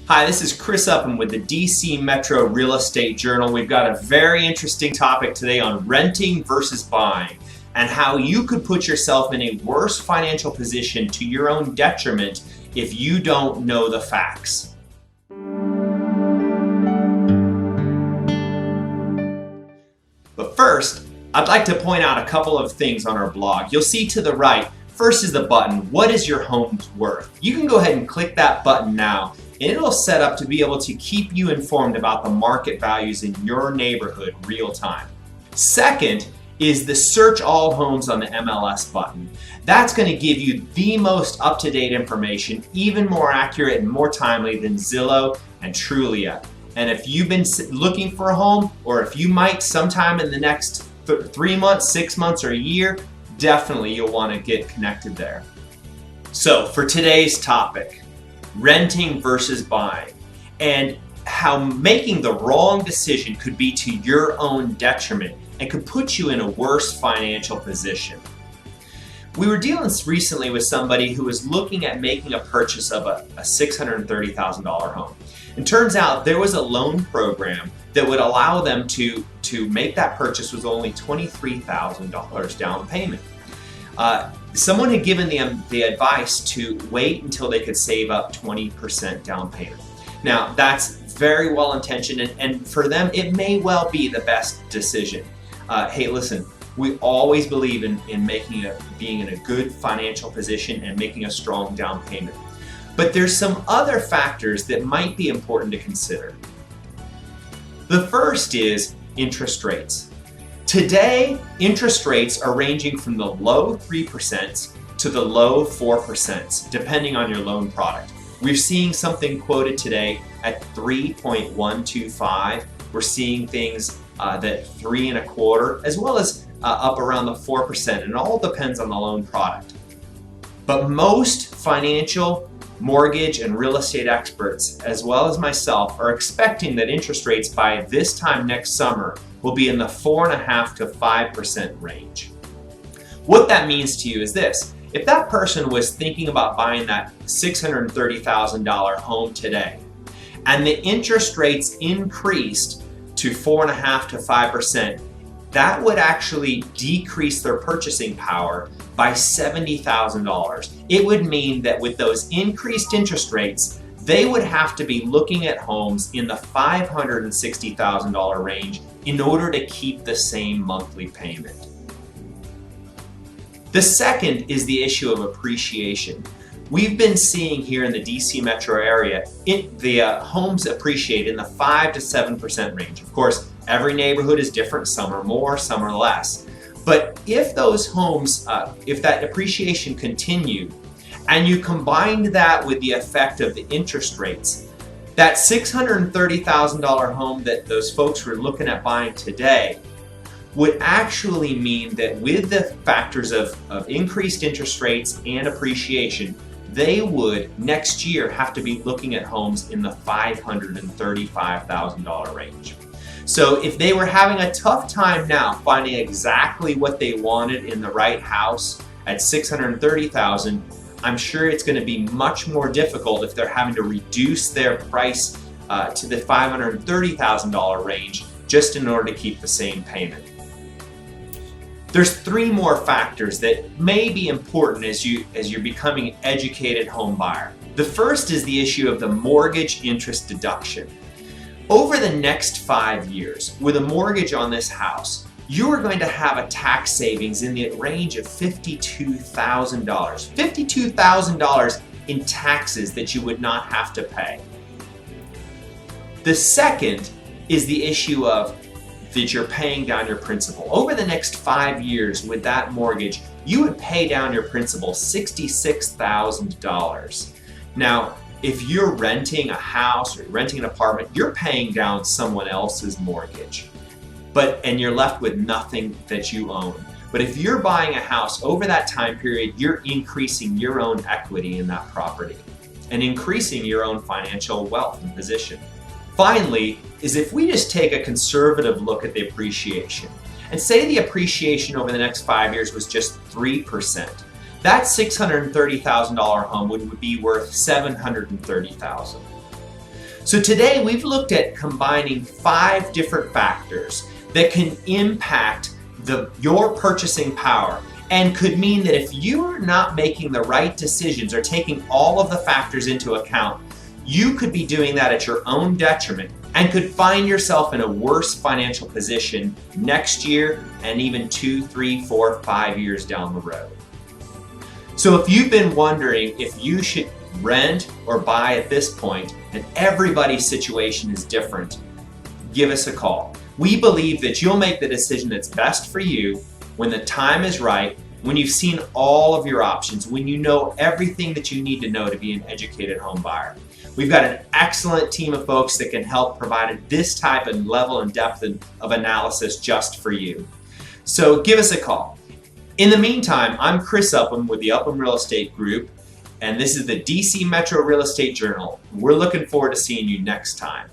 Hi, this is Chris Upham with the DC Metro Real Estate Journal. We've got a very interesting topic today on renting versus buying and how you could put yourself in a worse financial position to your own detriment if you don't know the facts. But first, I'd like to point out a couple of things on our blog. You'll see to the right, first is the button, what is your home's worth? You can go ahead and click that button now, and it'll set up to be able to keep you informed about the market values in your neighborhood real time. Second is the search all homes on the MLS button. That's going to give you the most up-to-date information, even more accurate and more timely than Zillow and Trulia. And if you've been looking for a home, or if you might sometime in the next 3 months, 6 months, or a year, definitely you'll want to get connected there. So for today's topic, renting versus buying, and how making the wrong decision could be to your own detriment and could put you in a worse financial position. We were dealing recently with somebody who was looking at making a purchase of a $630,000 home. And turns out there was a loan program that would allow them to make that purchase with only $23,000 down payment. Someone had given them the advice to wait until they could save up 20% down payment. Now, that's very well intentioned, and for them, it may well be the best decision. Hey, listen, we always believe in being in a good financial position and making a strong down payment. But there's some other factors that might be important to consider. The first is interest rates. Today, interest rates are ranging from the low 3% to the low 4%, depending on your loan product. We're seeing something quoted today at 3.125. We're seeing things that 3.25, as well as up around the 4%, and it all depends on the loan product. But most financial, mortgage, and real estate experts, as well as myself, are expecting that interest rates by this time next summer will be in the 4.5% to 5% range. What that means to you is this: if that person was thinking about buying that $630,000 home today, and the interest rates increased to 4.5% to 5%, that would actually decrease their purchasing power by $70,000. It would mean that with those increased interest rates, they would have to be looking at homes in the $560,000 range in order to keep the same monthly payment. The second is the issue of appreciation. We've been seeing here in the DC metro area, the homes appreciate in the 5 to 7% range. Of course, every neighborhood is different. Some are more, some are less. But if those homes, if that appreciation continued, and you combined that with the effect of the interest rates, that $630,000 home that those folks were looking at buying today would actually mean that with the factors of increased interest rates and appreciation, they would next year have to be looking at homes in the $535,000 range. So if they were having a tough time now finding exactly what they wanted in the right house at $630,000, I'm sure it's going to be much more difficult if they're having to reduce their price to the $530,000 range just in order to keep the same payment. There's 3 more factors that may be important as you're becoming an educated home buyer. The first is the issue of the mortgage interest deduction. Over the next 5 years, with a mortgage on this house, you are going to have a tax savings in the range of $52,000. $52,000 in taxes that you would not have to pay. The second is the issue of that you're paying down your principal. Over the next 5 years with that mortgage, you would pay down your principal $66,000. Now, if you're renting a house or renting an apartment, you're paying down someone else's mortgage, and you're left with nothing that you own. But if you're buying a house over that time period, you're increasing your own equity in that property and increasing your own financial wealth and position. Finally, is if we just take a conservative look at the appreciation and say the appreciation over the next 5 years was just 3%, that $630,000 home would be worth $730,000. So today we've looked at combining 5 different factors that can impact your purchasing power and could mean that if you're not making the right decisions or taking all of the factors into account, you could be doing that at your own detriment and could find yourself in a worse financial position next year and even 2, 3, 4, 5 years down the road. So if you've been wondering if you should rent or buy at this point, and everybody's situation is different, give us a call. We believe that you'll make the decision that's best for you when the time is right, when you've seen all of your options, when you know everything that you need to know to be an educated home buyer. We've got an excellent team of folks that can help provide this type of level and depth of analysis just for you. So give us a call. In the meantime, I'm Chris Upham with the Upham Real Estate Group, and this is the DC Metro Real Estate Journal. We're looking forward to seeing you next time.